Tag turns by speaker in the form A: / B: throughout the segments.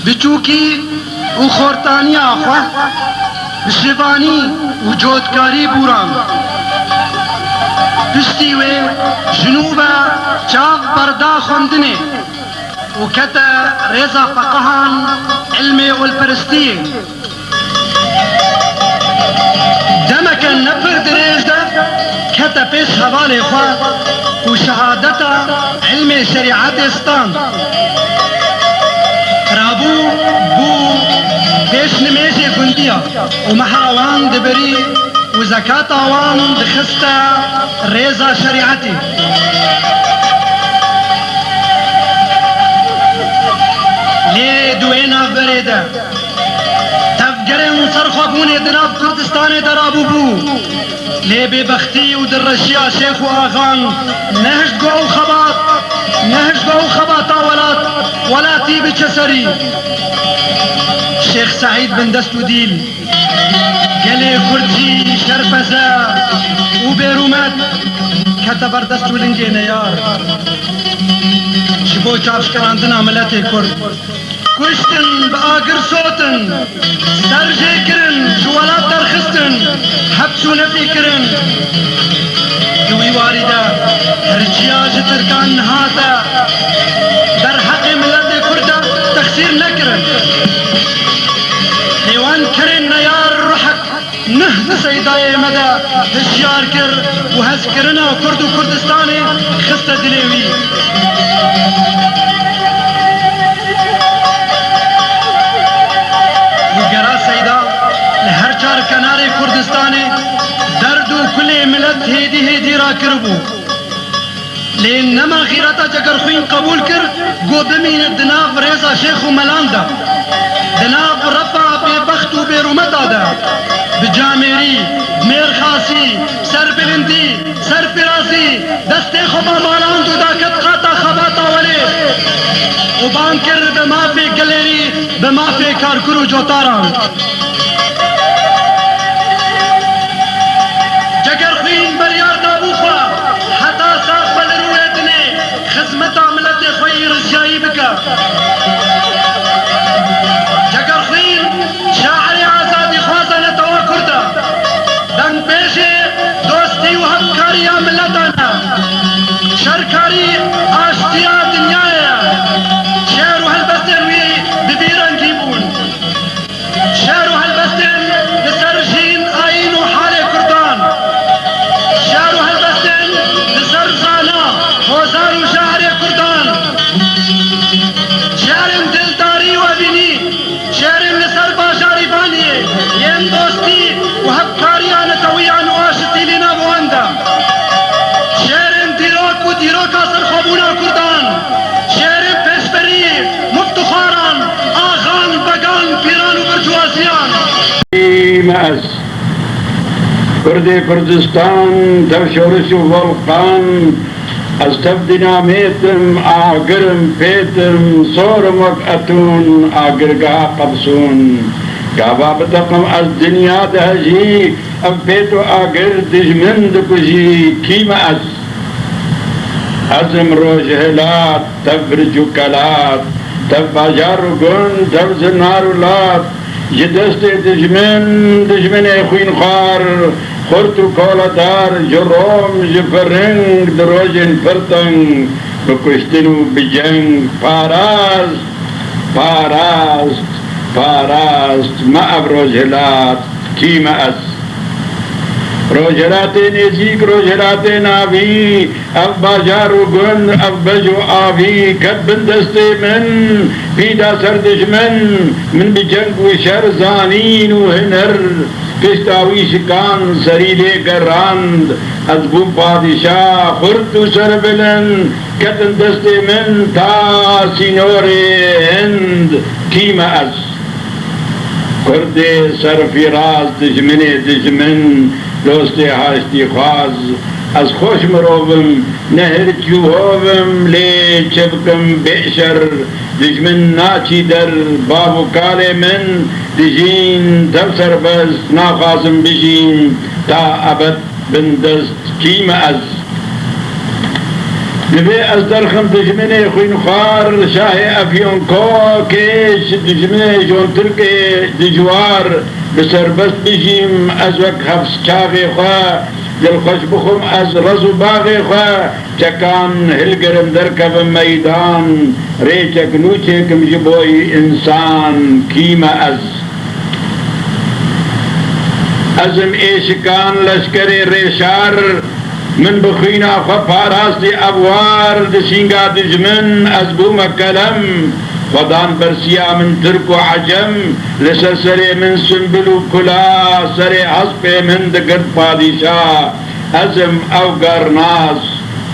A: بچوکی و خورتانی آخوا بشیوانی و جودکاری بورام پشتی و جنوب چاف بردا خوندنه و کتا رضا فقهان علم والپرستی دمک نفر دریج ده کتا پیش حوالی خواه و شهادتا علم شریعت استان رابو بو پیش نمیشه گندیا و محاوان دبری و زکات آوان دخستا رضا شریعتی لی دوینا بریده تفگرن سرخوابون دناب کردستان در آبو بو لی ببختی و درشیا شیخ و آغان نهشت گو خبات نهشت گو خباتا ولا تیب چسری شیخ سعید بن دست و دیل گلی کردی شرپزا و بیرومت کتا بردست و لنگی نیار شبو چاپش کراندن عملت کرد کشتن با آگر صوتن سرجه کرن جوالات درخستن حبسو نفی کرن دوی واردة هرجياج تركان نهاتا در حق ملت كردا تخسير نكرن حيوان كرن نيار روحك نهد سيداي مدى هشيار كر وهز كرنا كرد وكردستاني خستا دليوي وقرا سيدا لهر چار كناري كردستاني دردو كل ملت هيدي راكربو لين نما غيرتا جگر خوين قبول كر گو بمين دناف ريزا شيخ وملاندا دناف رفا ببخت وبيرومتا دا بجاميري بمير خاصي سر بلندي سر فراسي دستي خبا مالاندو دا كت قاتا خباتا ولي وبانكر بما في گليري بما في كاركرو جوتاران بريار دابوخوا حتى ساق بالرويتني خزمة عملت خوي رجاي بكا جگر خوين شاعري عزادي خوازة نتوا كردا دن بيشي دوستي وهبكاري عملتنا شركاري عاشتيا دنيايا شعر وهالبستنوي ببيران جيبون شعر وهالبستن بسرجين آين وحالي كردان شعر هالبستن لسر زانا خوزار وشعر كردان شعر دلداري وبيني شعر لسر باشاري باني ين دوستي وهبكاري انا توي عن واشتي لنا بواندا شعر ديروك وديروك اصر بونا كردان شعر پسپری مفتخاران آخان بگان پیران و برجوازیان
B: مأس كرد كردستان تفشورش والقان استبدنا ميتم آقرم بيتم صورم وقتون آقرقا قبسون قابا بتقم از دنیا دهجي اب بيتو آقر دجمن دكجي كيما عزم روجهلات تبرجو كلات تب باجارو گن تب زنارو لات جدست دجمن خوين خار خورتو کولدار جروم جفرنگ دروجن پرتنگ بکشتنو بجنگ پاراست ما اب روجهلات کیم روجهلات نزیک روجهلات ناوی اب باجارو گن اب بجو آوی کد بندست من پیدا سردش من بجنگ و شر زانین و هنر کشتاوی شکان سریلے گراند از بوم پادشاہ خردو سر بلند کتن دست من تا سینور هند کیم کرد سر فراز دجمن دوست هاشتی خواز از خوش مروبم نهر چوهوبم لی چبکم بیشر دجمن ناچی در بابو کال من دجین تب سربست ناخاسم بجین تا ابد بندست کیم نبي أصدرخم دجمني خوين خار شاهي أفيون كوكيش دجمني جون تركي دجوار بسربست بجيم أزوك حفظ كاغي خوا دل خوش بخم از رزو باغي خوا چکان هلگرم درکب ميدان ريچك نوچكم جبوي إنسان كيما أزم إيشكان لشكري ريشار من بخينا خفاراس دي أبوار دشينغا دجمن أزبوم كلم خدان برسيا من ترك وعجم لسرسري من سنبل وكلا سري عصب من دقد بادشاه أزم أو قرناس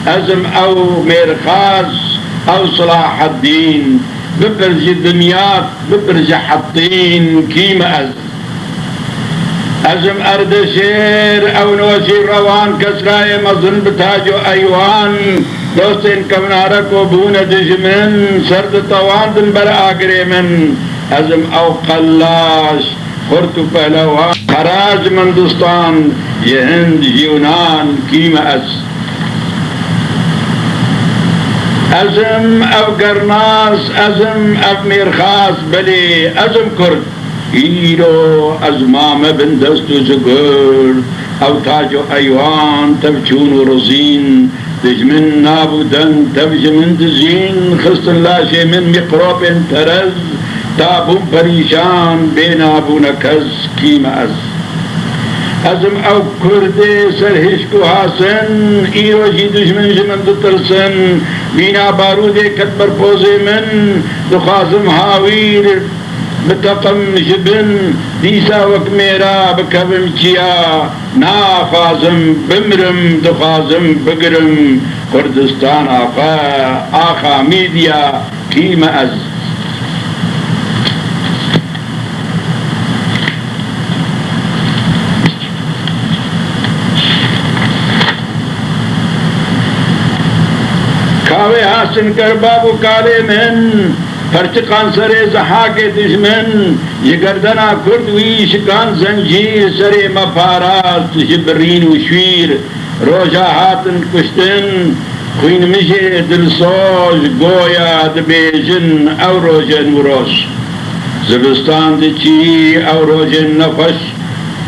B: أزم أو ميرخاس أو صلاح الدين ببرج دمياط ببرج حطين كيما أزم أردشير أو نوشير روان كسراي مظن بتاجو أيوان دوستين كمنارك وبون دجمن سرد طوان دن بر آگري من أزم أو قلاش خورتو پهلوان خراج من دوستان يهند يونان كيما أزم أو قرناس أزم أو ميرخاس بلي أزم كرد إيرو أزمام بن دستو زغر أو تاجو أيوان تبچون رزين دجمن نابودن تبجمن دزين خست اللاشي من مقروب ترز تابون پریشان بين أبو نكز كيما أزم أو كردي سرهشكو حاسن إيرو جي دجمن جمن دترسن بينا بارودي كتبر پوزي من دخازم هاوير بتقم جبن ديسا وكميرا بكبم چيا ناخازم بمرم دخازم بقرم كردستان آخا ميديا كيما كاوي حسن كربابو كالي من فرچقان سر زحاک دشمن یہ گردنا کرد وی شکان زنجیر سر مپاراست جبرین و شویر روجا ہاتن کشتن خوین مجھے دلسوز گویا دبیجن او روجن وروش زبستان دچی او روجن نفش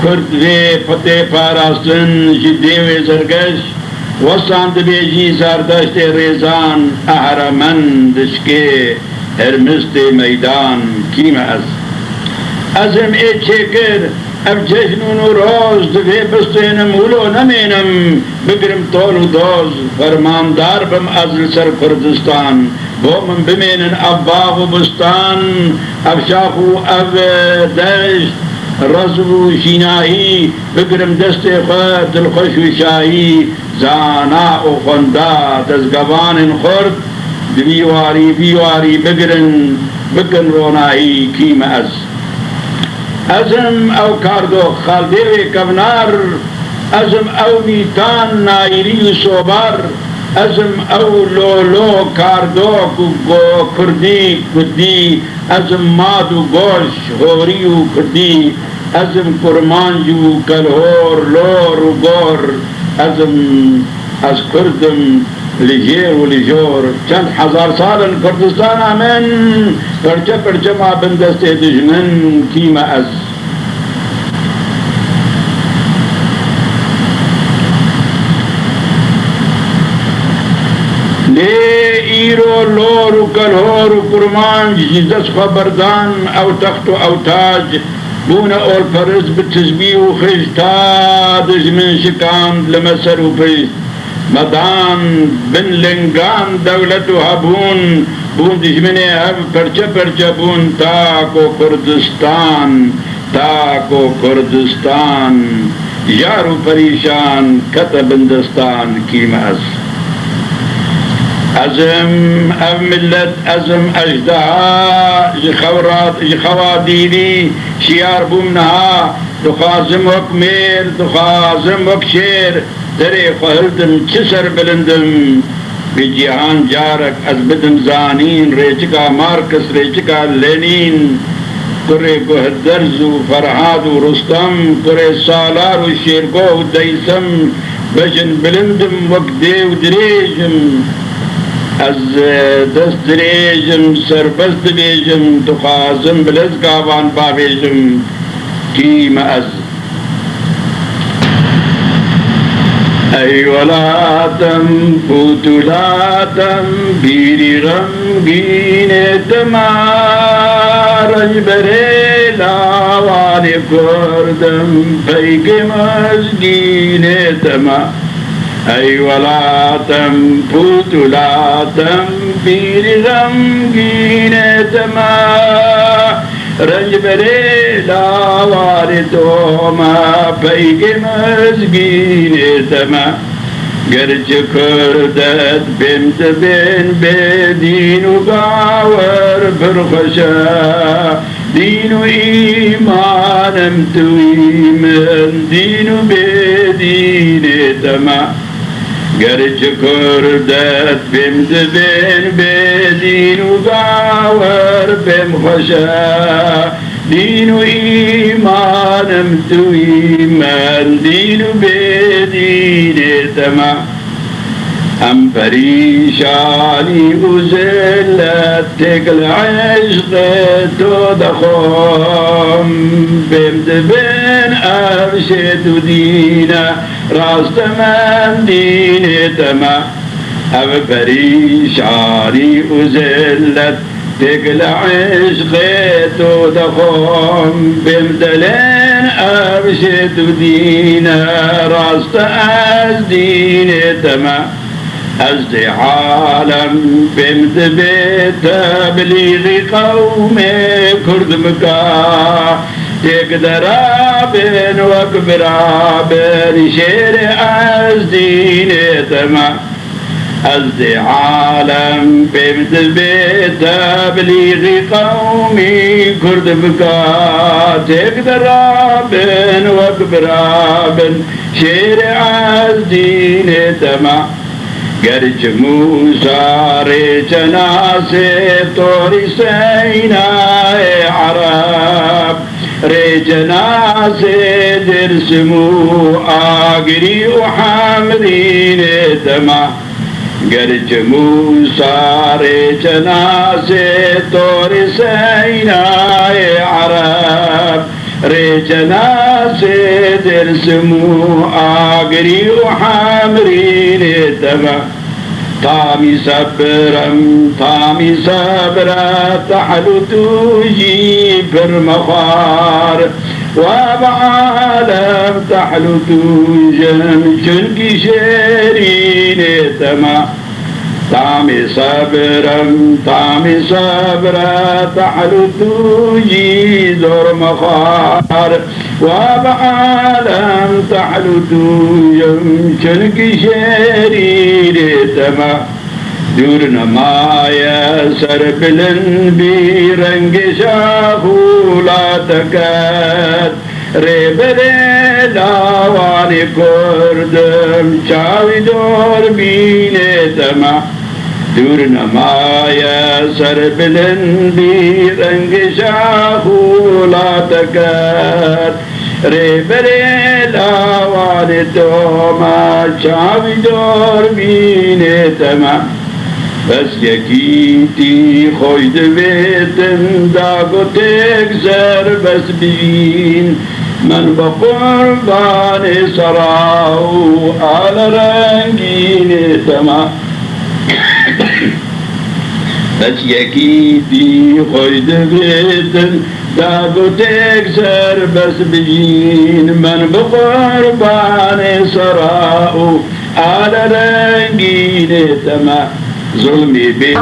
B: کرد وی فتح پاراستن جدیو زرگش وستان دبیجی زاردشت ریزان احرمن دشکے هرمست ميدان كيما أزم إيشكر أب جشنون وروز دفي بستين مولو نمينم بقرم طول ودوز فرمان دار بم أزل سر كردستان بومن بمينن أب باغ وبستان أب شاخو أب دشت رزو شيناهي بقرم دست خوا دلخوش وشاهي زانا و خوندا دزگوان خورد بیواری بگرن بکن رونایی کیم ازم او کاردو خالدوی کبنار ازم او نیتان نایری و صوبار ازم او لولو کاردوک و کردی ازم ماد و گوش هوری و کردی ازم کرمانج و کلهور لور و گور ازم از کردم لجیر و لجور چند هزار سال کردستان آمن پرچه ما بندست دجمن کیم ایرو لور و کلهور و کرمانج جیزس خبردان او تخت و او تاج بون اول پرز بتزبی و خشتا دجمن شکاند لمسر و پیست مدان بن لنگان دولت و هبون بون دجمن هب پرچه بون تاکو کردستان یارو پریشان کت بندستان کیم ازم او ملت ازم اجدها جخوادیری شیار بومنها دخازم وک میر دخازم وک شیر دری خهلدم چسر بلندم بی جهان جارک از بدم زانین ریچکا مارکس ریچکا لینین کره گهدرز و فرهاد و رستم کره سالار و شیرگو و دیسم بجن بلندم وک دیو دریجم از دست دریجم سربست بیجم دخازم بلزگاوان باویجم کیم ای ولاتم پوتولاتم بیری غمگین تمارج بره لاوان کردم پیک مزگین تمار ای ولاتم پوتولاتم بیری غمگین تمار رنج بره لاوار توما پیک مزگین تما گرچ کردت بمت بین به دین و باور پرخشا دین و ایمانم توی من دین و به دین تما گرچ کردت بمت بین به دین و باور بمخشا دین و ایمانم توی من دین و به دین تما ام پریشانی و ذلت تکل عشق تو دخوم بمت بین ارشد و دینا راست من دین تما ام پریشانی و ذلت تکل عشق تو دخوم بمدلین ارشد و دینا راست از دین تما از دی عالم بمد به تبلیغ قوم کرد مکا تک درابن و کبرابن شیر از دین تما از دی عالم بمد به تبلیغ قوم کرد مکا تک درابن و کبرابن شیر از دین تما گرچ موسیٰ ریچنا سے توری سینائے عرب ریچنا سے درسمو آگری و حامدین تما گرچ موسیٰ ریچنا سے توری سینائے عرب ریچنا سے درسمو آگری و حامرین تما تامی صبرا تحلو توجی پر مخار و بعالم تحلو توجم چنکی شیرین تما تامی صبرا تحلو توجی در مخار وبعالم تحلت يمكنك شرير تما دور نمايا سربلن برنگ شاخو لا تكاد ربري لاوان کردم چاوی دور بینه تما دور نمایا سربلن برنگ شاخو لا تکد ربري لاوان توما چاوی دور بینه تما بس یکیتی خوید ویتن داگو تکزر بس بین من بقربان سراو آل رنگین تما بس یکیتی خوید ویتن داگو تکزر بس بین من بقربان سراو آل رنگین تما ظلمي بين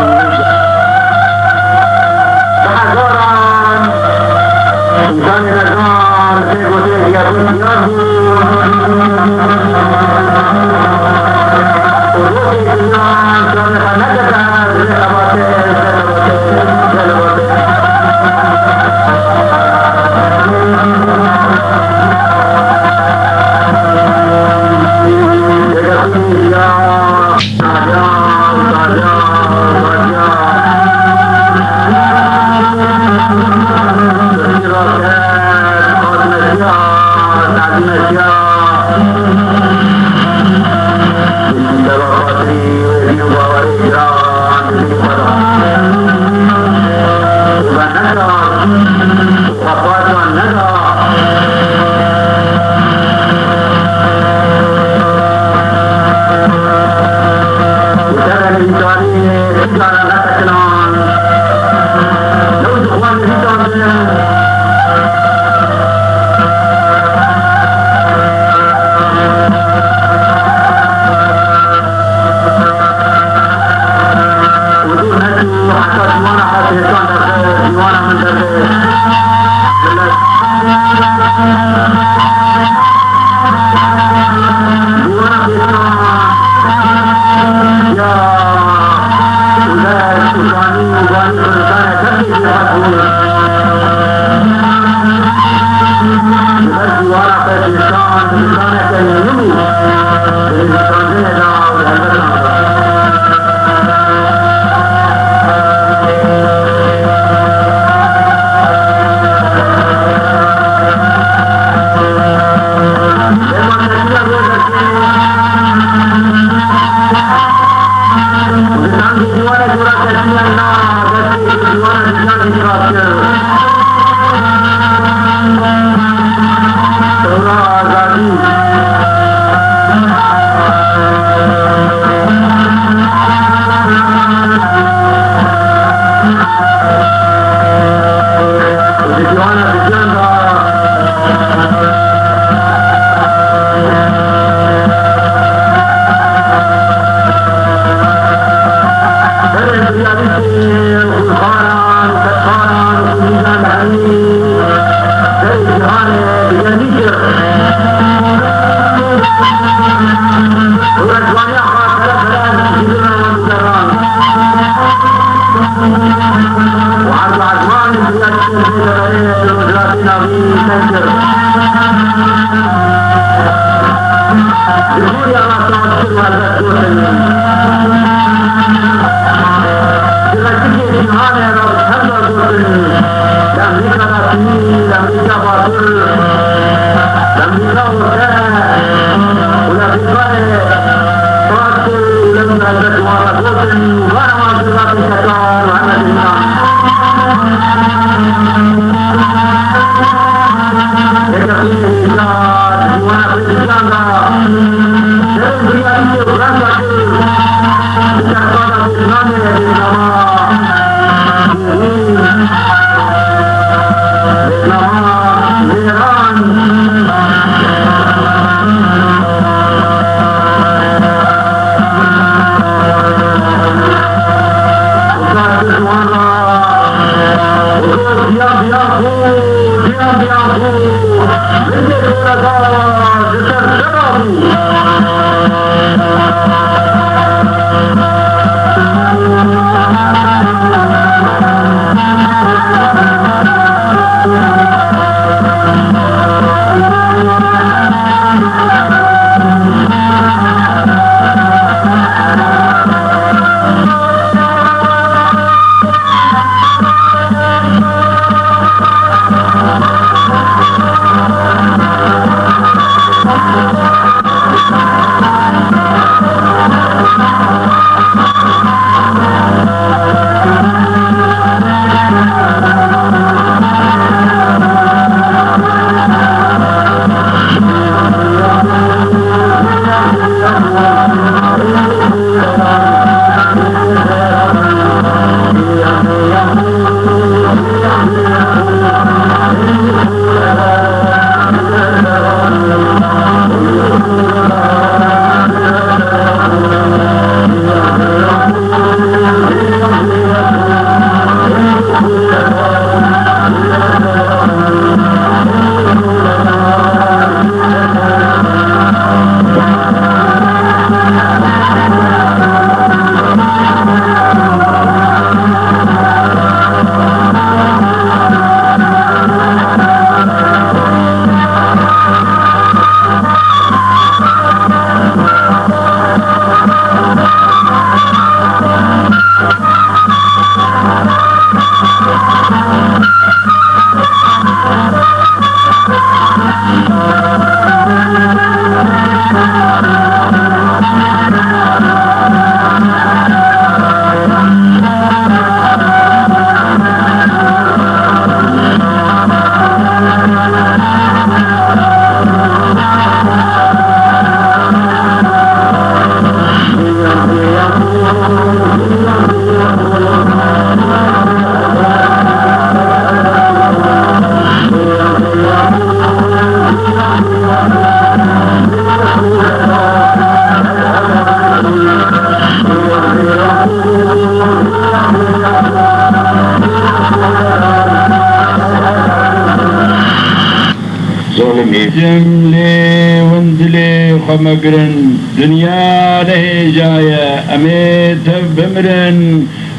B: جملے وندلے خمگرن دنیا لہے جایا امیت بمرن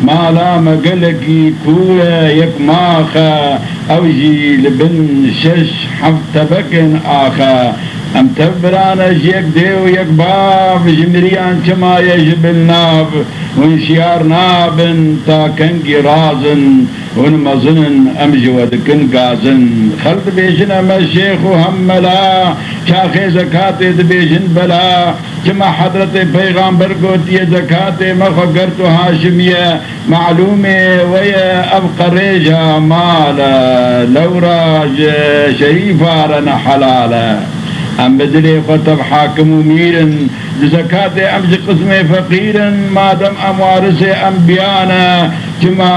B: مالا مگلکی کویا یک ماخا اوجی لبن شش حفت بکن آخا ام تبرانش یک دیو یک باب جمریان چما یجبل ناب ونشیار نابن تا کنگی رازن ونمزنن ام جود کن گازن خلط بیشن ام الشیخ حملا شاخ زکاة دبیشن بلا چما حضرت پیغامبر گوتی زکاة مخگرت حاشمیہ معلوم ویا ابقى ریجا مالا لوراج شریفارن حلالا ام بدلي خطب حاكم وميرا لزكاة امج قسم فقيرا ما دم ام وارث انبيانا كما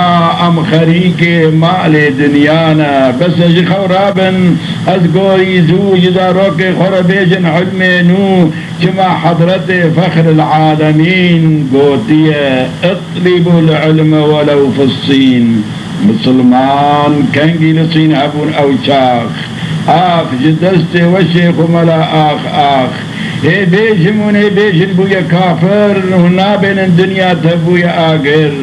B: ام خريك مال دنيانا بس اجي خورابا اذكر زوج داروك خربيجن حلم نو كما حضرت فخر العالمين قوتية اطلبوا العلم ولو في الصين مسلمان كنجي لصين ابون او شاخ آخ جدست والشيخ ملا آخ اے بیشمون اے بیشن بویا کافر هنا بین الدنیا تبویا آگر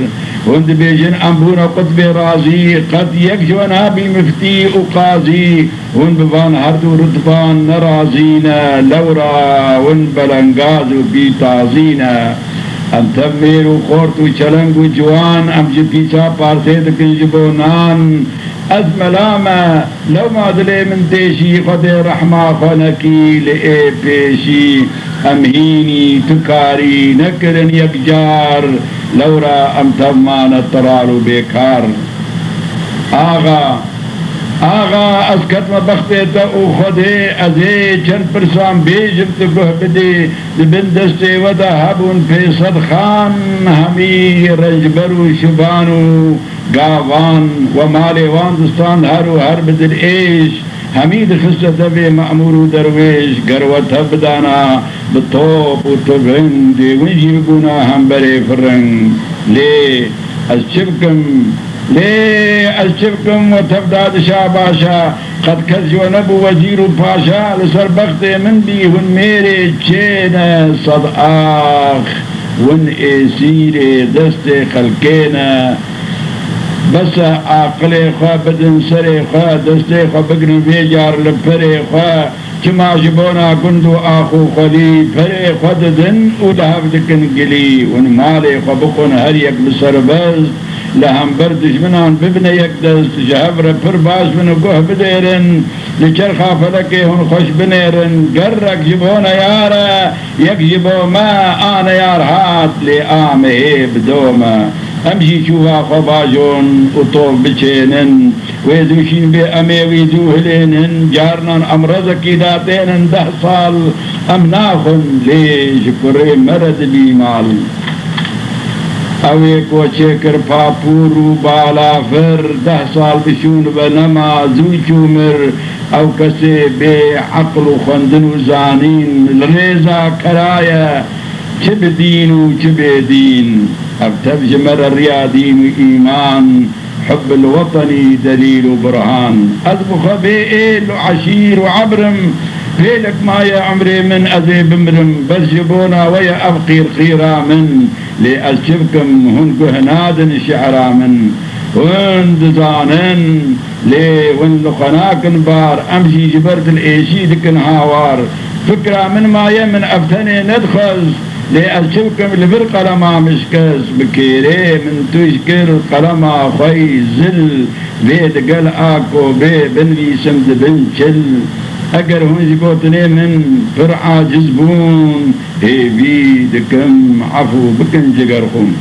B: هند بیشن انبونا قطب رازی قد یک جوانا بی مفتی و قاضی هند ببان هر دو رتبان نرازینا لورا هند بلنگاز و بی تازینا ام تبیر و خورت و چلنگ و جوان ام جی پیچا پارسید کنجبونان از ملامة لو ما دلي من تيشي خد رحمة خنكي لئي بيشي أمهيني تكاري نكرن يكجار لورا أم تمان الطرال بيكار آغا از کتم بخته تا او خوده ازه چند پرسان بیجم تو گوه بده لبن دسته و دا هبون پیصد خان همی رنجبر و شبان و گاوان و مالوان دستان هر بدل ایش همید خسته تبه مأمور و درویش گروت بدانا بطوب و تبهن دی ونجی بگونا هم بره فرنگ لی از چبکم ليه أشبكم وتفداد شاباشا قد كز ونبو وزير باشا لسر بخت من بيهن ميري تشينا صد آخ ون إيسيري دست خلقينا بس عقلي خوا بدن سري خوا دستي خوا بقرن بيجار لبري خوا كما جبونا كندو آخو خلي فري خوا ددن ولهف دكن قلي ون مالي خوا بقون هريك بسربز لهم بردش منان ببنى يكدس جهبر پر باش منو قوه بديرن لچرخا فلكي هن خوش بنيرن قرق جبونا يارا يكجبو ما آنا يار هات لآمه بدوما امشي شوفا خباجون وطوب بچينن ويدوشين بأمي ويدوهلينن جارنان امرزكي داتينن 10 صال امناخن ليش كري مرد بيمال اوی کو چکر پاپورو بالا فر 10 صال بشون بنما زو چومر او کسی بے عقل و خندن و زانین لریزا کرایا چه بدین و چه بدین اب تبجمر الريادين وإيمان حب الوطني دليل وبرهان أذبخ بإيل وعشير وعبرم ليلك ما يا عمري من أذي بمرم بس جبونا ويا أبقي الخيرا من لأسجبكم هن كهناد شعرا من وين دزانن لي وين لقناكن بار أمشي جبرت الإيشي دكن هاوار فكرة من ما يمن أفتني ندخل لأسجبكم لبر قلما مشكس بكيري من تشكر قلما خوي زل بيد قل آكو بي بنوي سمد بن شل اگر هون جبوتني من فرعا جزبون هي بيدكم عفو بكن جگركم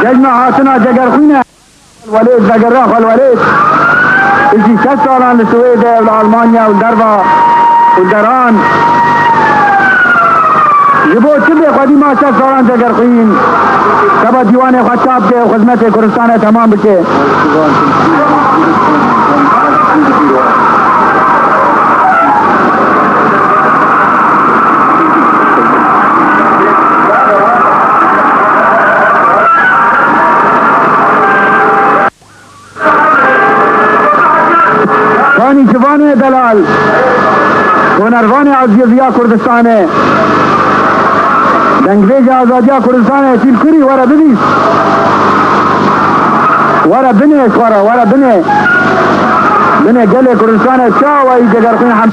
C: ججمع هاتنا جگر خوينه الوليد بقراخ الوليد اجي 6 سالان للسويد والالمانيا والدربا والدران جبو تبي قديما 6 سالان جگر خوين تبا ديوان خطاب کے خدمت کردستان تمام بچے جوان دلال هنروان عزیزیا کردستان دنگریج آزادیا کردستان تیل کری ورا بنیس ورا بنیس ورا بنی گل کردستان چاوی جگر خوین هم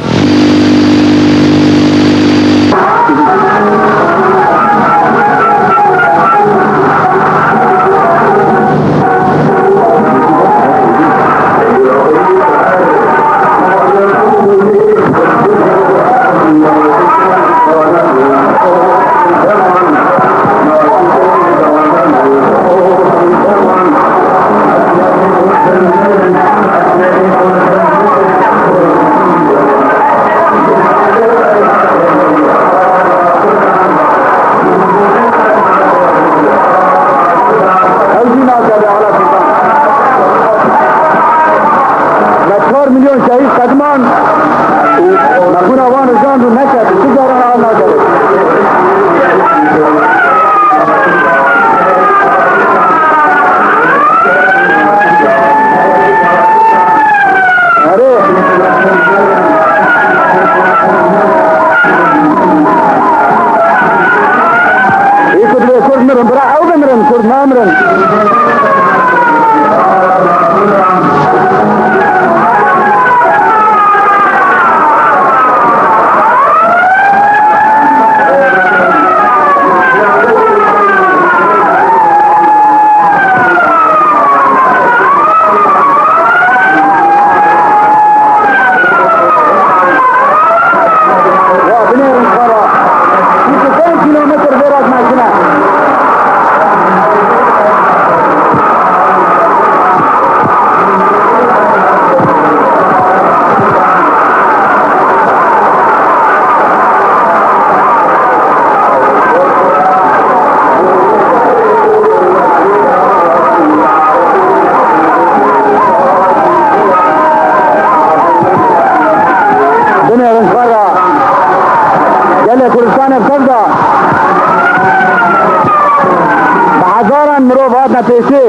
C: پیسے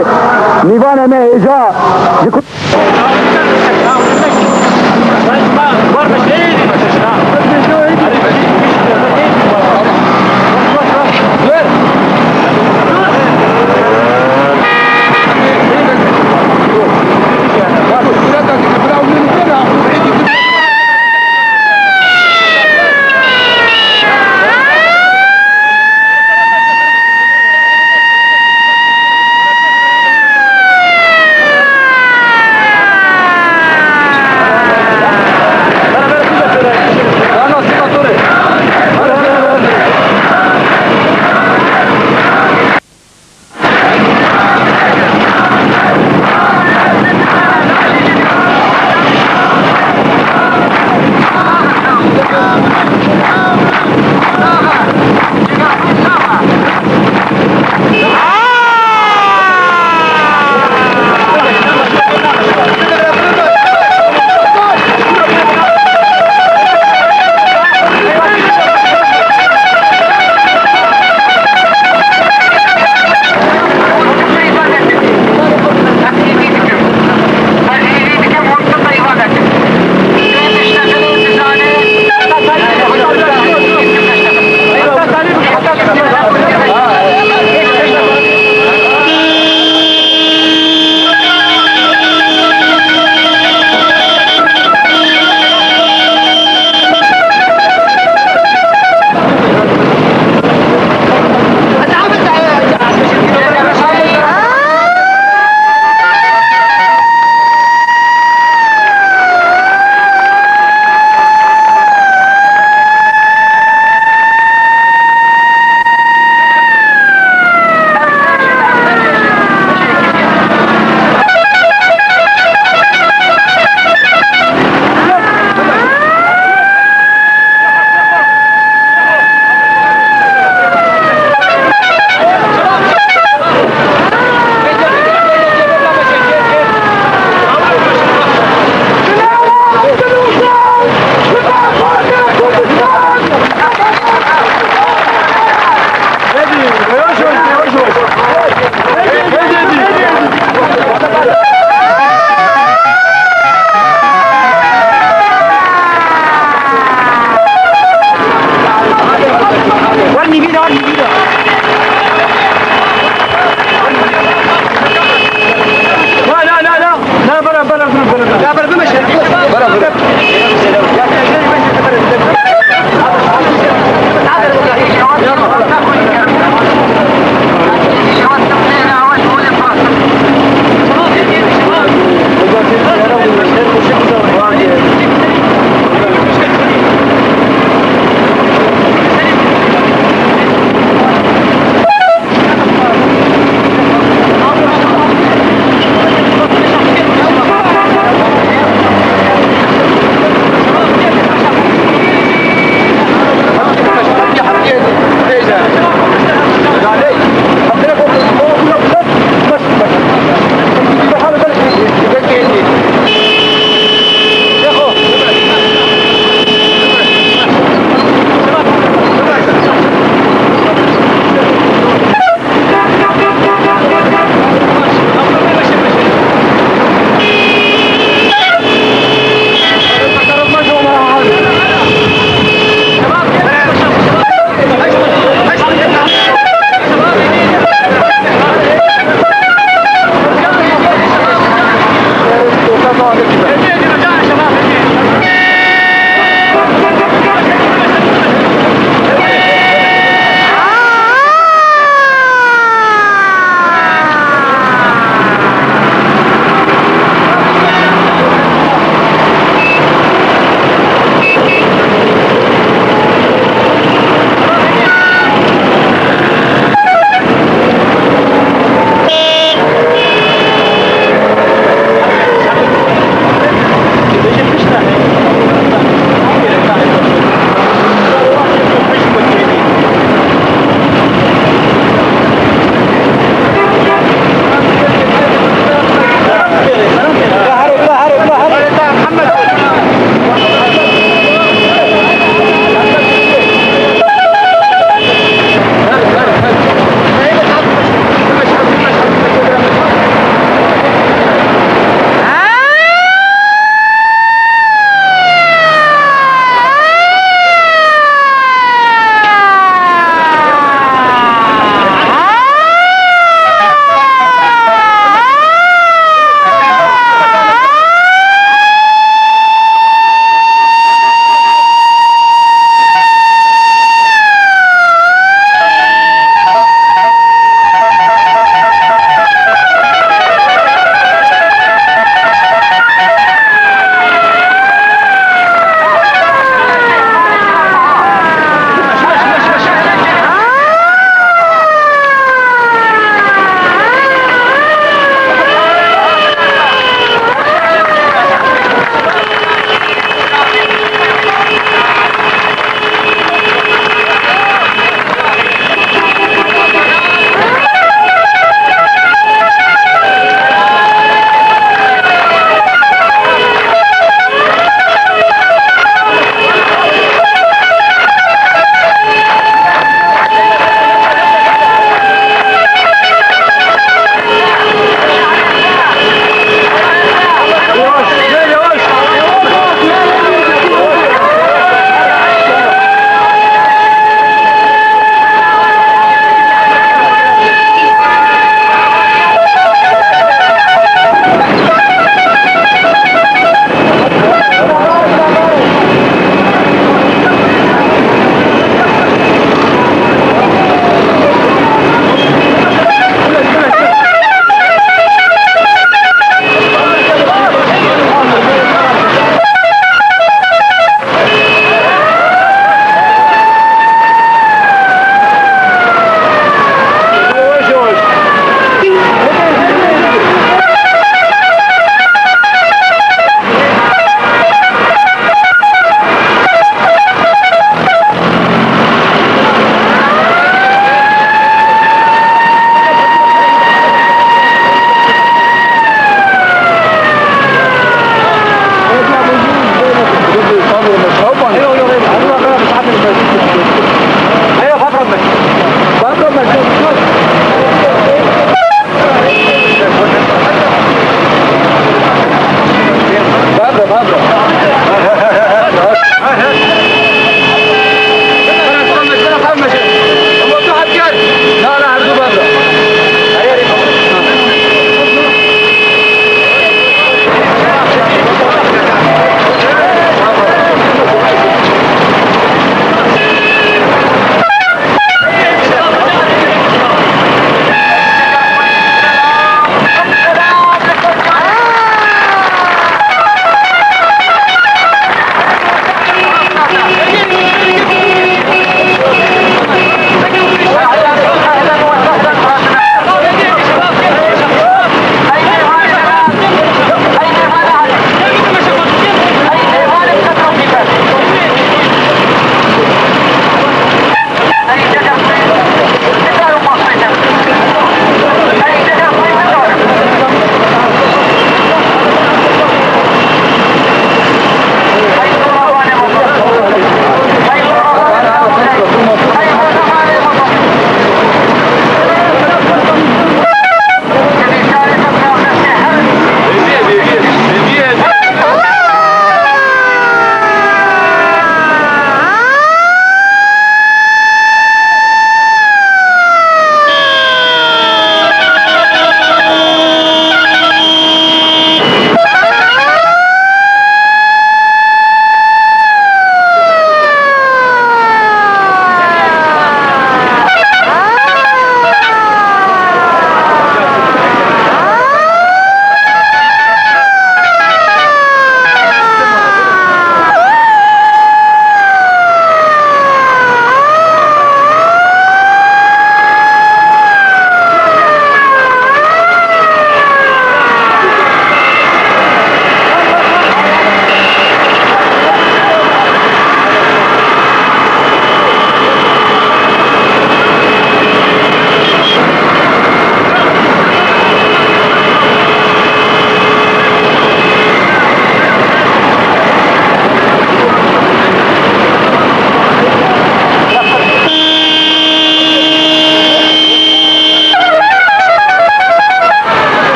C: نیوان میں ایجا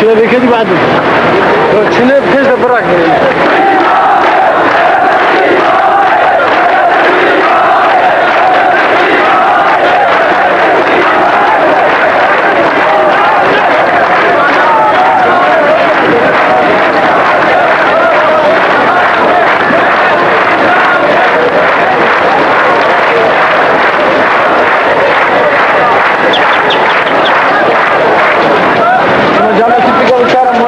C: شبكة دي بعد شنو بتجد براك Jangan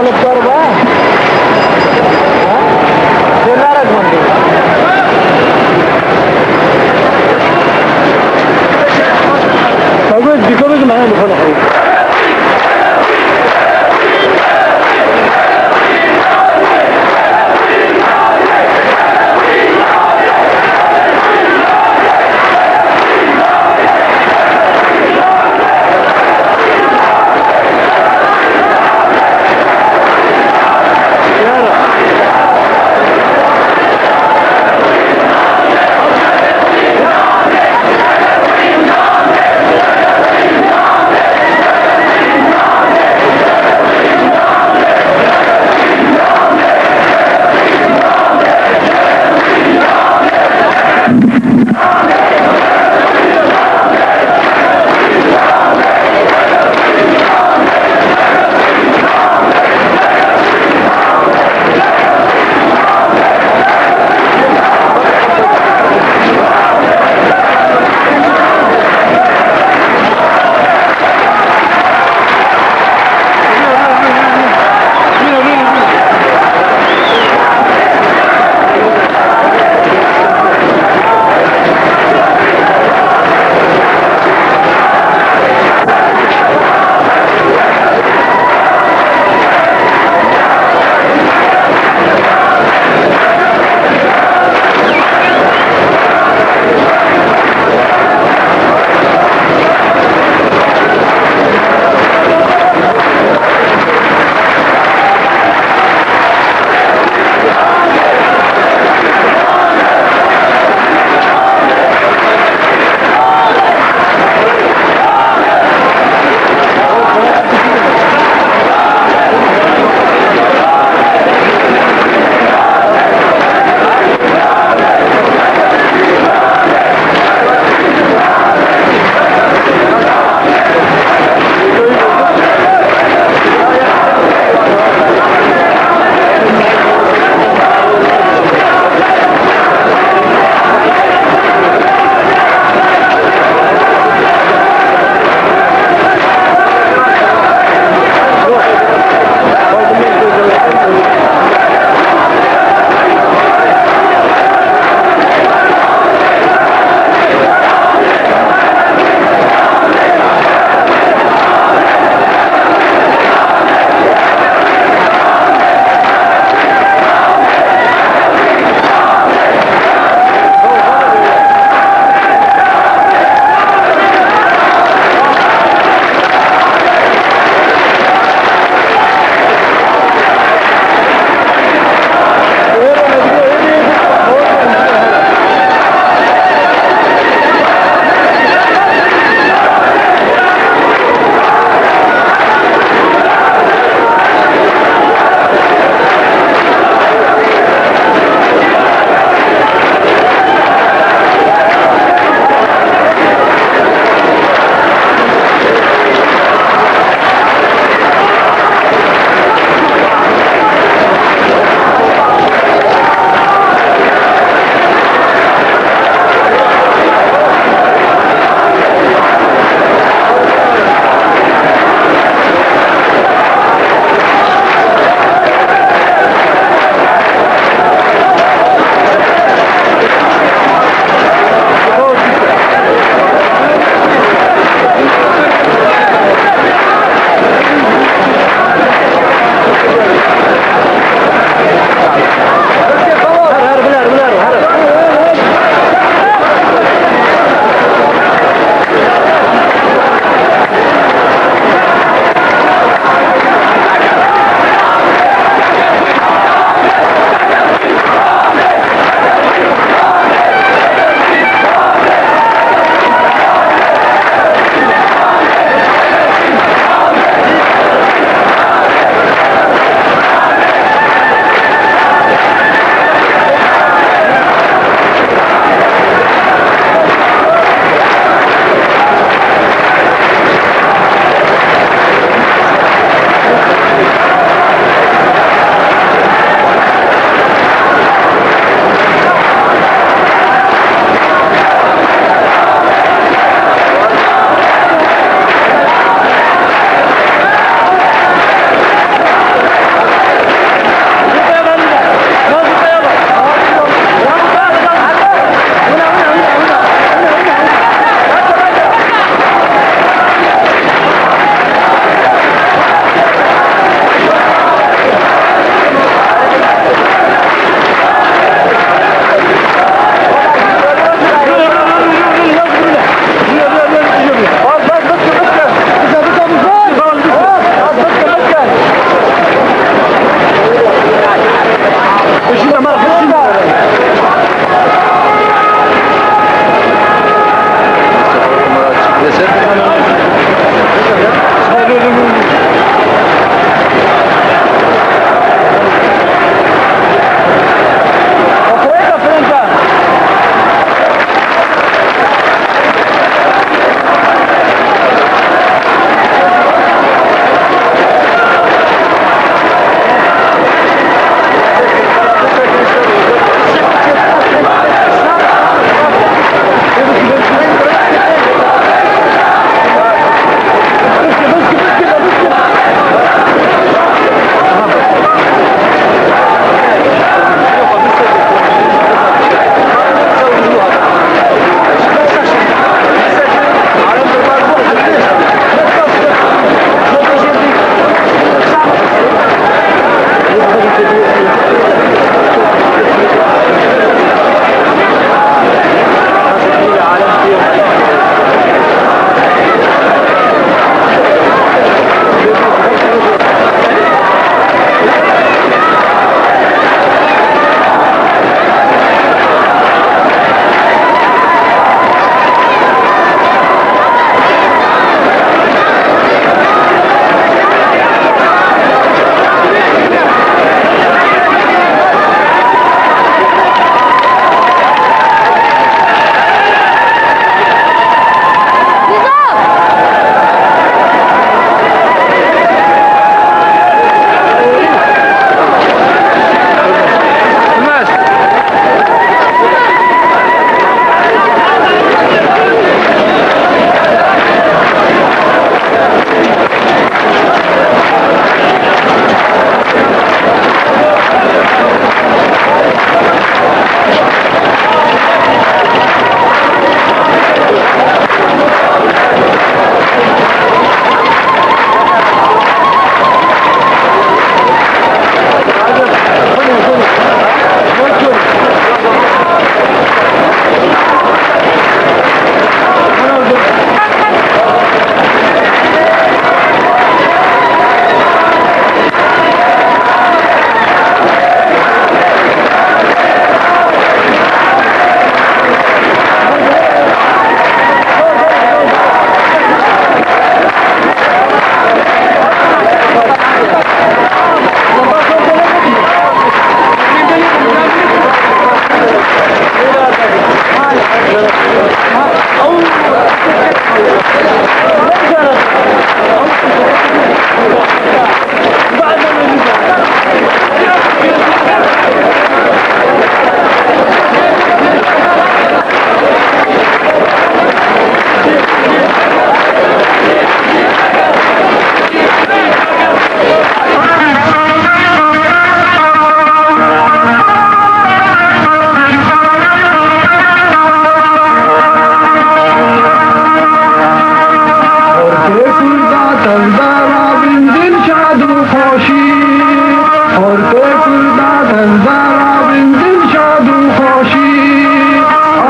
C: خورد کردن زرابین دل شاد و خوشی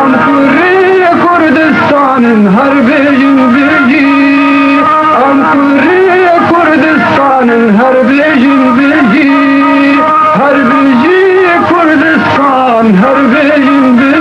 C: آن کوری کردستان هر بیجین بیجی آن کوری کردستان هر بیجین بیجی هر بیجی کردستان هر بیجین بیجی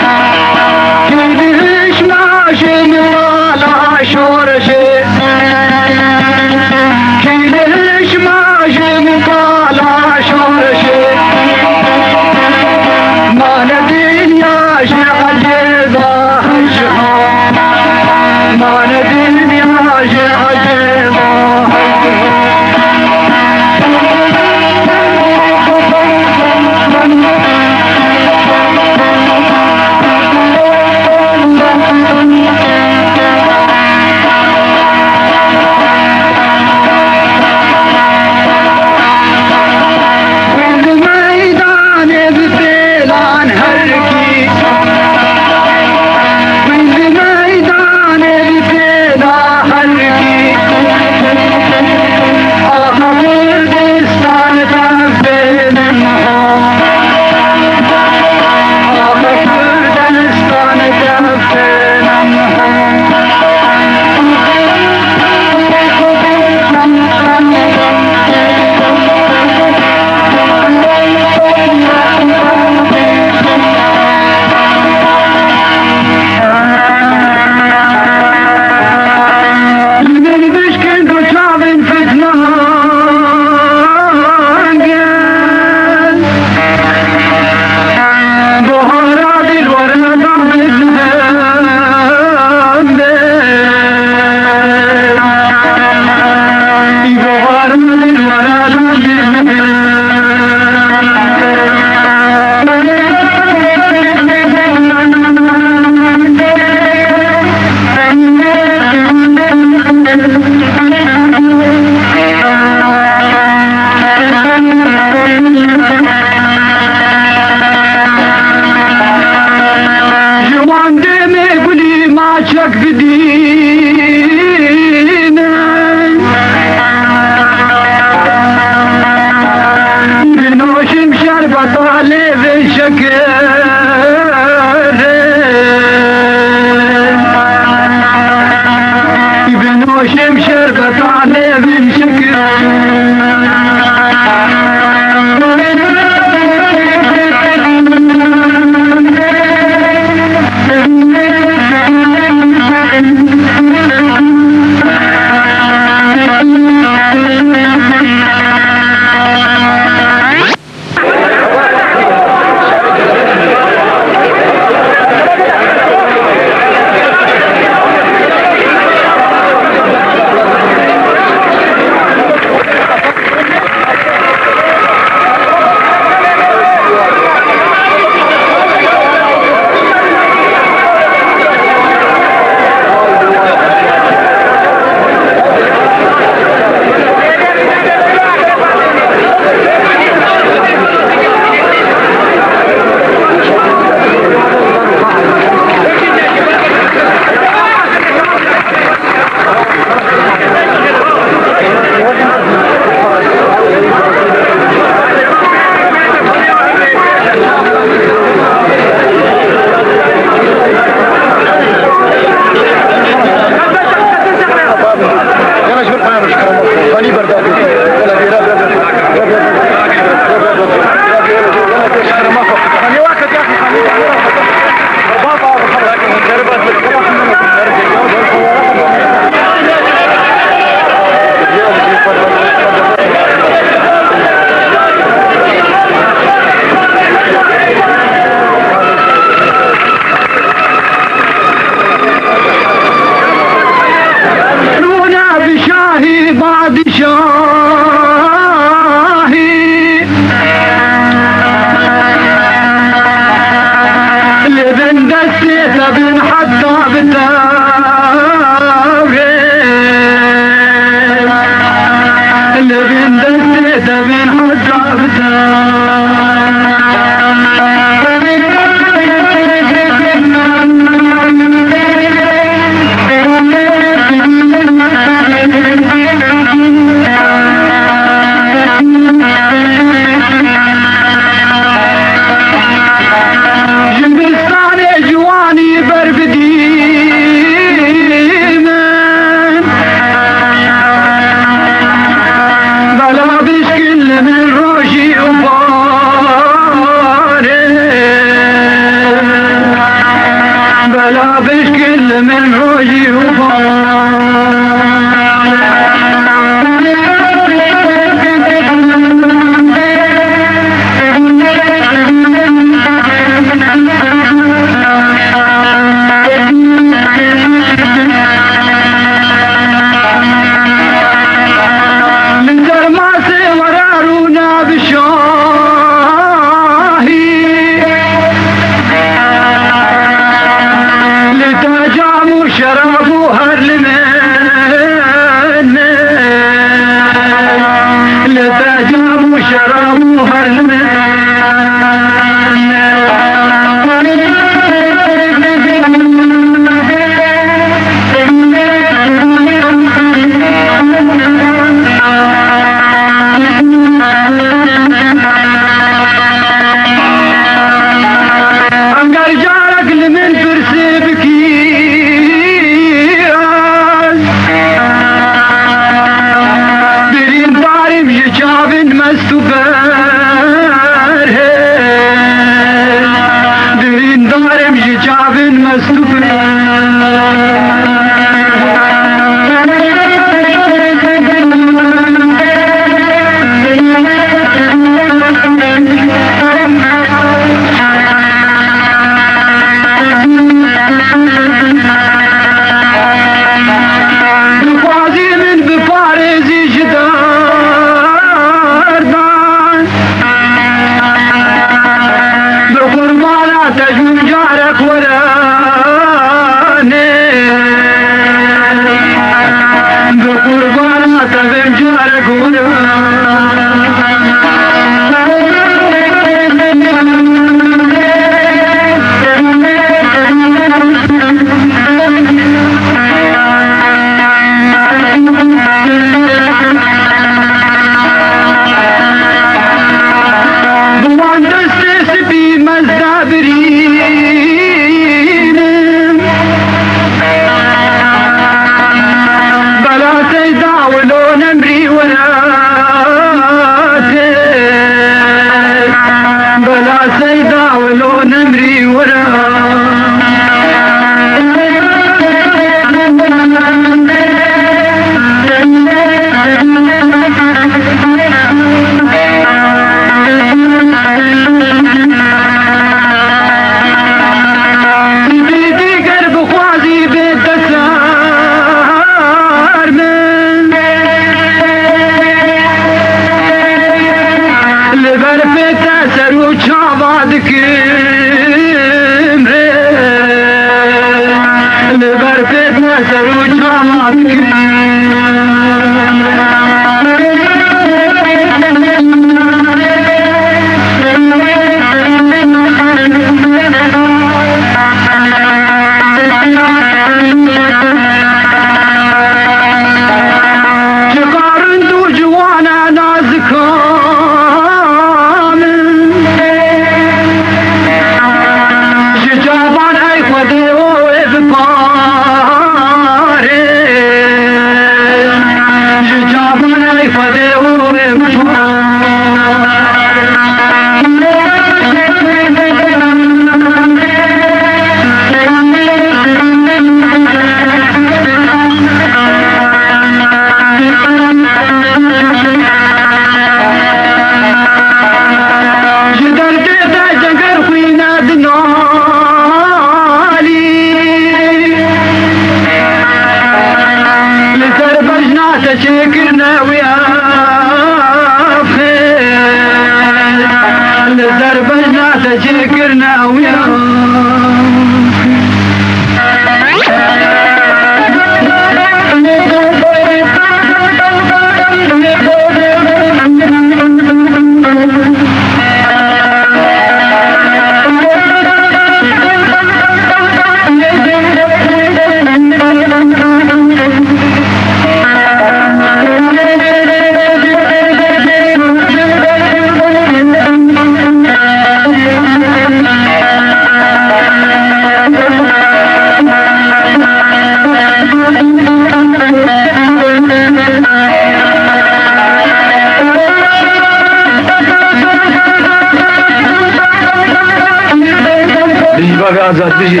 C: باقي آزاد بجي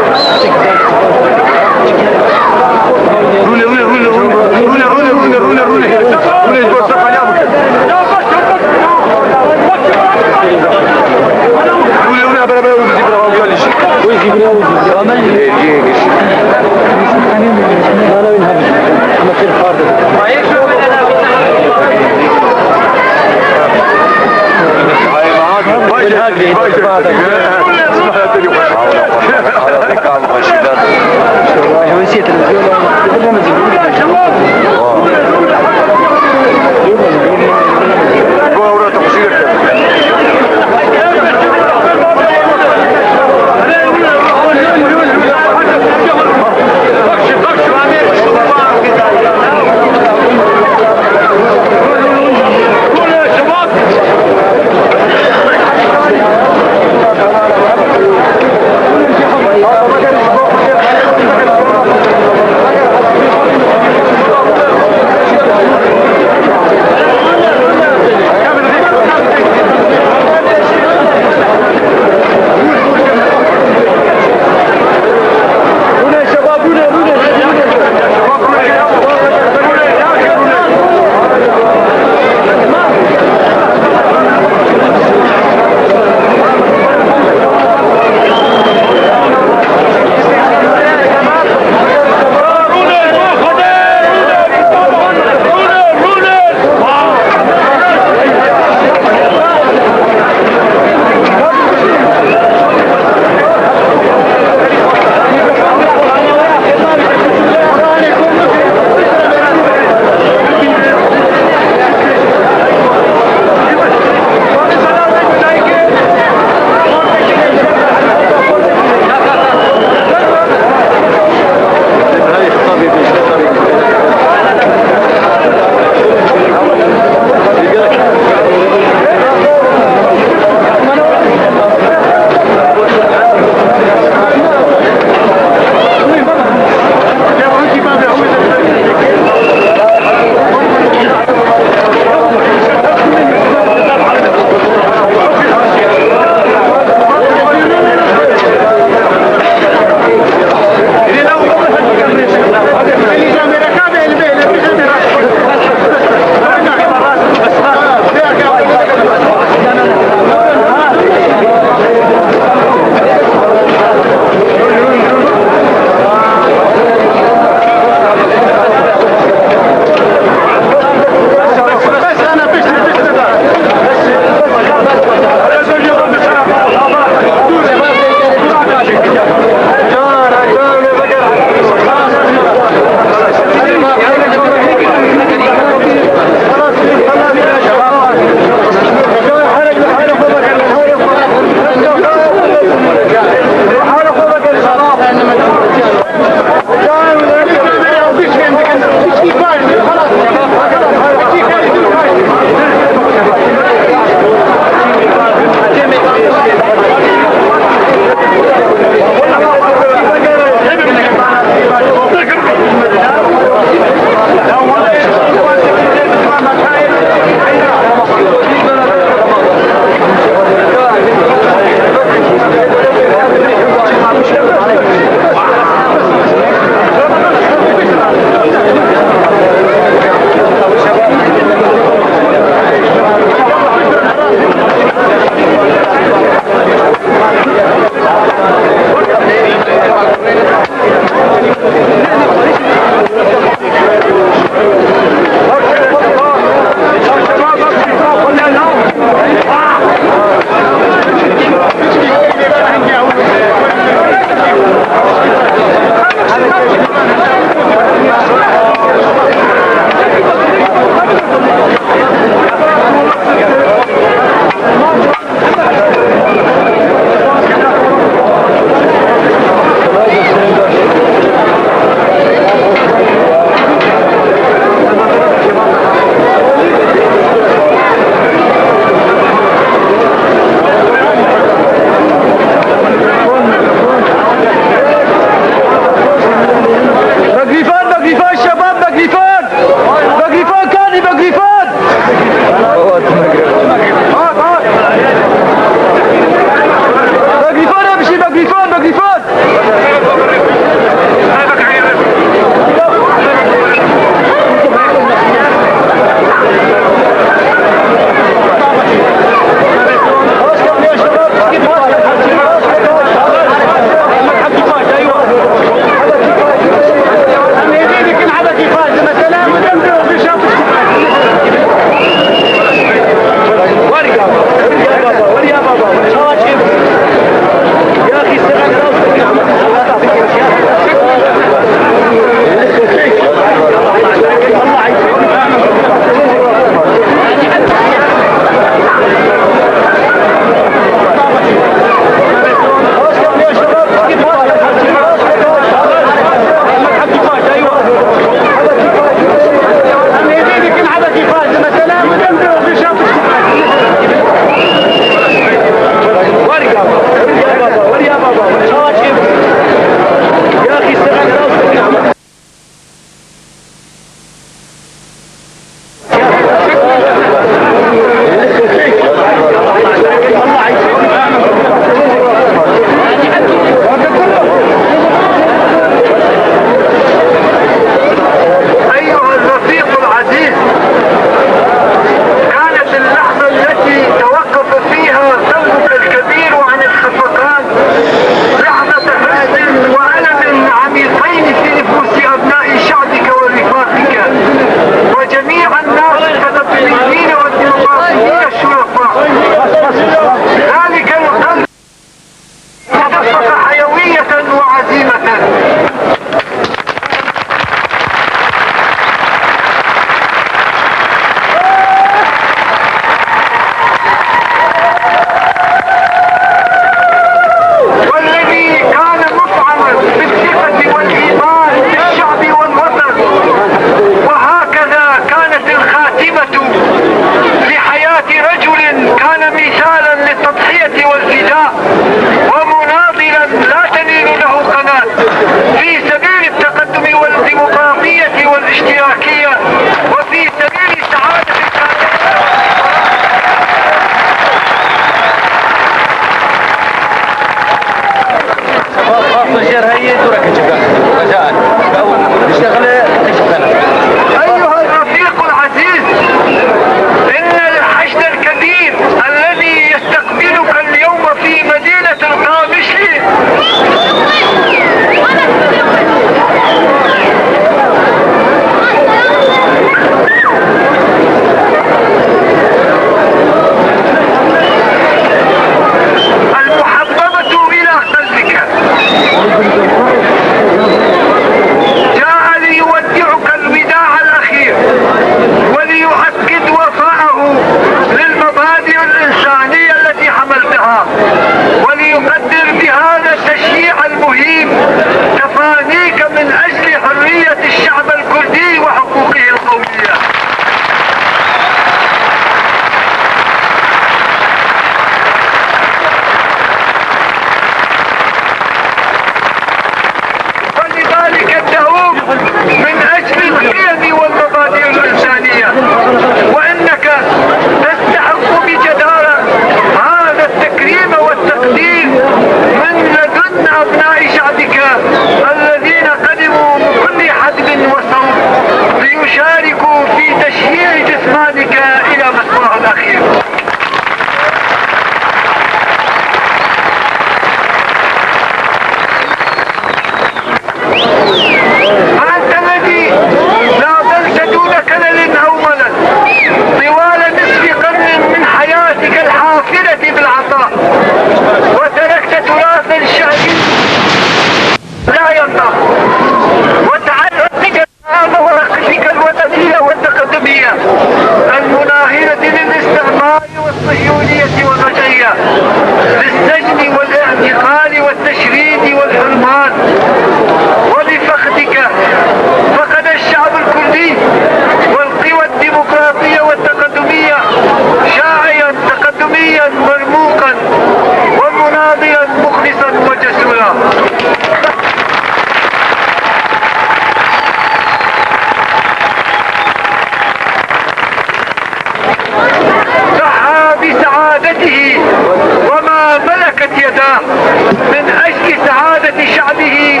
D: إرادة شعبه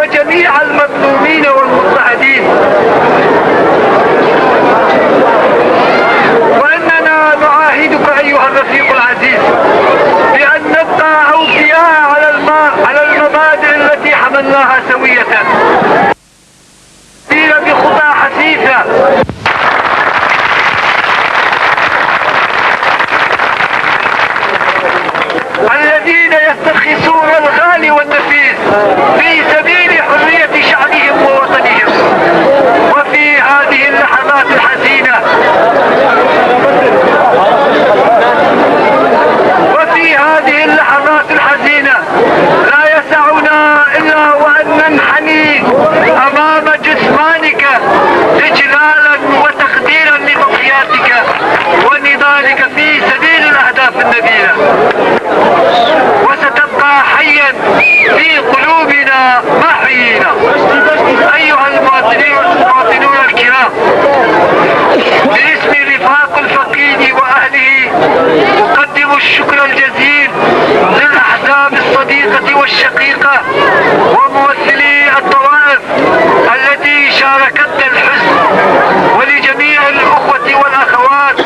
D: وجميع المظلومين والمضطهدين، وأننا نعاهدك أيها الرفيق العزيز بأن نبقى أوفياء على المبادئ التي حملناها سوية بخطى حثيثة الذين يسترخصون الغالي والنفيس في سبيل حرية شعبهم ووطنهم. وفي هذه اللحظات الحزينة لا يسعنا إلا وأن ننحني أمام جثمانك إجلالا وتقديرا لتضحياتك ونضالك في سبيل الأهداف النبيلة، وستبقى حيا في قلوبنا ما حيينا. أيها المواطنون الكرام، باسم رفاق الفقيد وأهله أقدم الشكر الجزيل للأحزاب الصديقة والشقيقة وممثلي الطوائف التي شاركتنا الحزن، ولجميع الأخوة والأخوات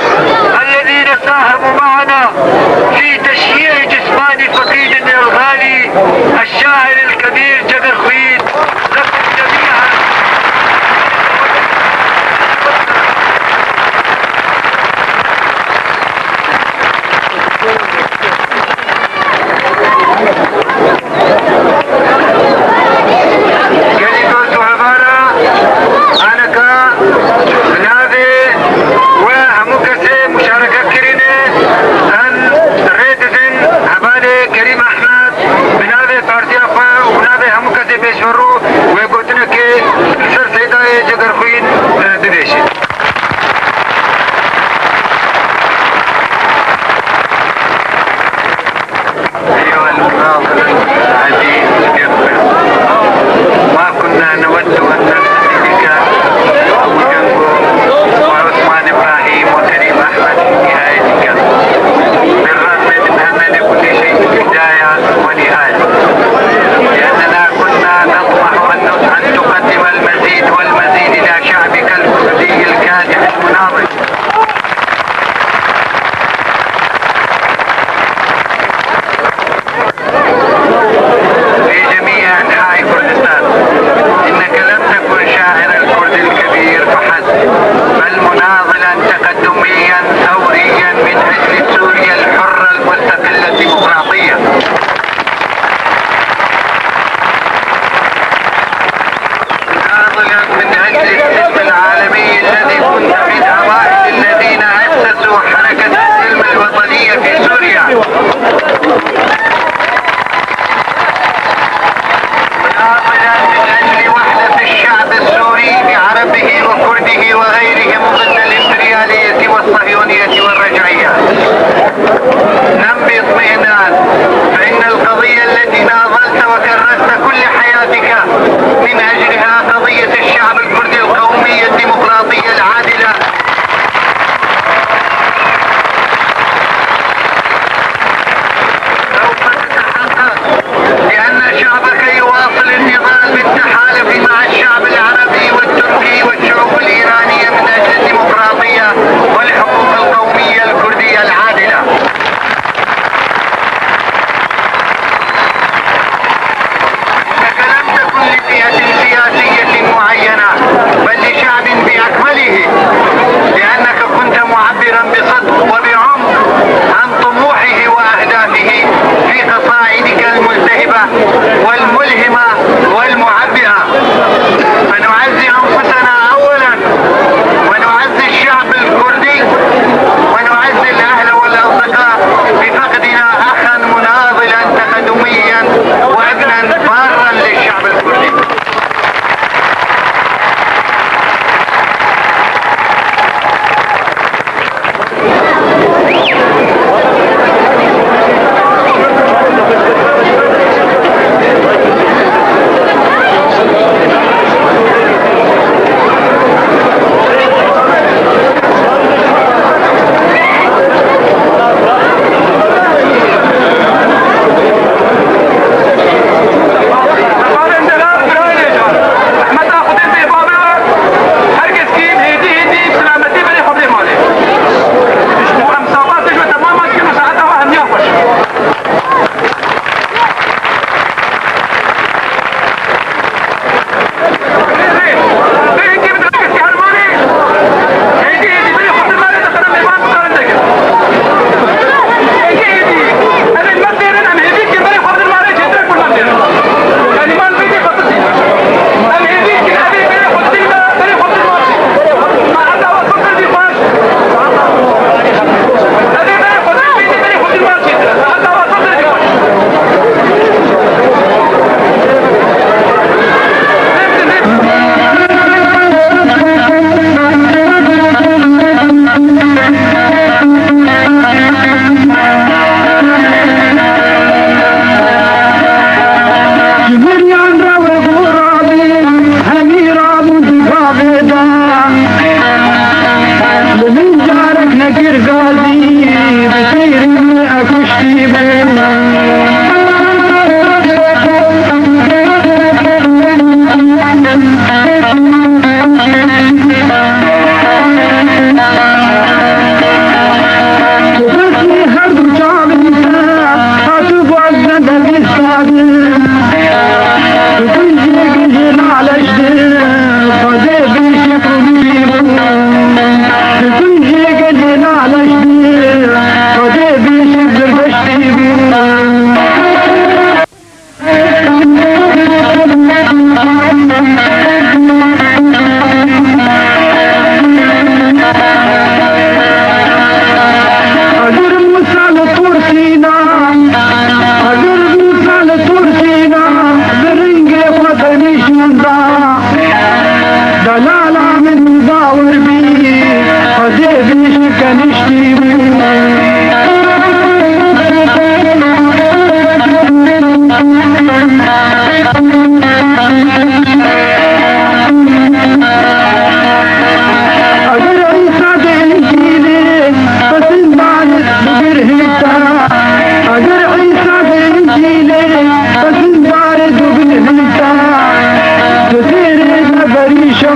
D: الذين ساهموا معنا في تشييع جثمان فقيدنا الغالي الشاعر الكبير جابر خويد. لكم جميعا كلمة عبارة عنك نادي وهمكسي مشاركة كرينة أن ريدزن عبالي كريم أحمد بنادي بارتي أفا ونادي همكسي بيشورو ويقولنا كي سر سيداي جگر خوين دبيشي. أيها المناظر العزيز الكبير، ما كنا نود أن نلتقي بك أبو جنبو وعثمان إبراهيم وكريم أحمد في نهايتك، بالرغم من أن لكل شيء بداية ونهاية، لأننا كنا نطمح أن تقدم المزيد والمزيد إلى شعبك الكردي الكادح المناضل. في جميع أنحاء كردستان، إنك لم تكن شاعر الكرد الكبير فحسب، بل مناضلا تقدميا ثوريا من أجل سوريا الحرة المستقلة الديمقراطية. مناضلا من أجل السلم العالمي الذي كنت من أوائل الذين أسسوا حركة السلم الوطنية في سوريا. مناضلا من أجل وحدة الشعب السوري بعربه وكرده وغيرهم ضد الإمبريالية والصهيونية والرجعية. نم باطمئنان، فإن القضية التي ناضلت وكرست كل حياتك من أجلها قضية الشعب الكردي القومية الديمقراطية العادلة.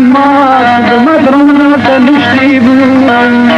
C: العمات بمدرسة نشتيبون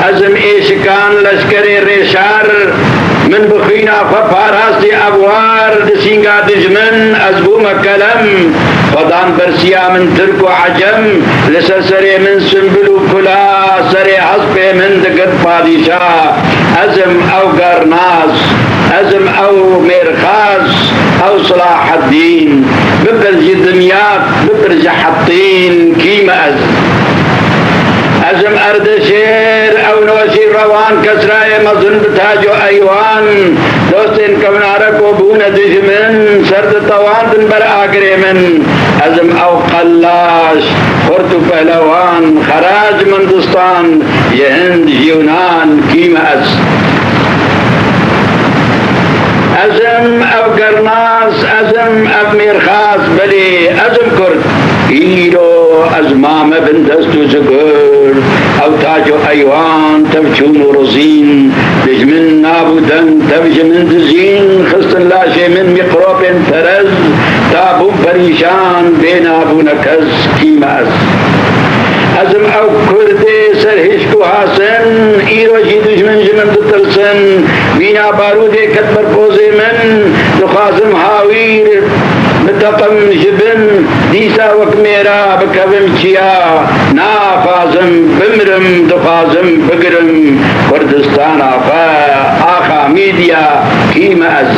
B: عزم إيشكان لشكري ريشار من بخينا ففاراس دي أبوار دسينغا دجمن أزبو مكلم خدان برسيا من ترك وعجم لسسري من سنبلو كلا سري حسب من دقت بادشاه عزم أو قرناس عزم أو ميرخاس أو صلاح الدين ببرج دمياط ببرج حطين كيما أزم أردشير أو نوشي روان كسرائي مظن بتاجو أيوان دوستين كمن عرق وبون دجمن سرد طوان بن بر آگري من أزم أو قلاش خرطو پهلوان خراج مندستان يهند يونان كيما أزم أو قرناس أزم أو ميرخاس بلي أزم كرد إيرو أزمام بن دستو زقر أو تاجو أيوان تبجون ورزين دجمن نابودن تبجمن دزين خستن لاشي من مقروب ترز تابون بريشان بين أبو نكز كيما أزم أو كردي سرهشكو حاسن إيرو جي دجمن جمن دترسن بينا بارودي كتبر بوزي من دخازم هاوير بتقم جبن ديسا وكميرا بكبم چيا نافازم بمرم دخازم بقرم كردستان آخا ميديا كيما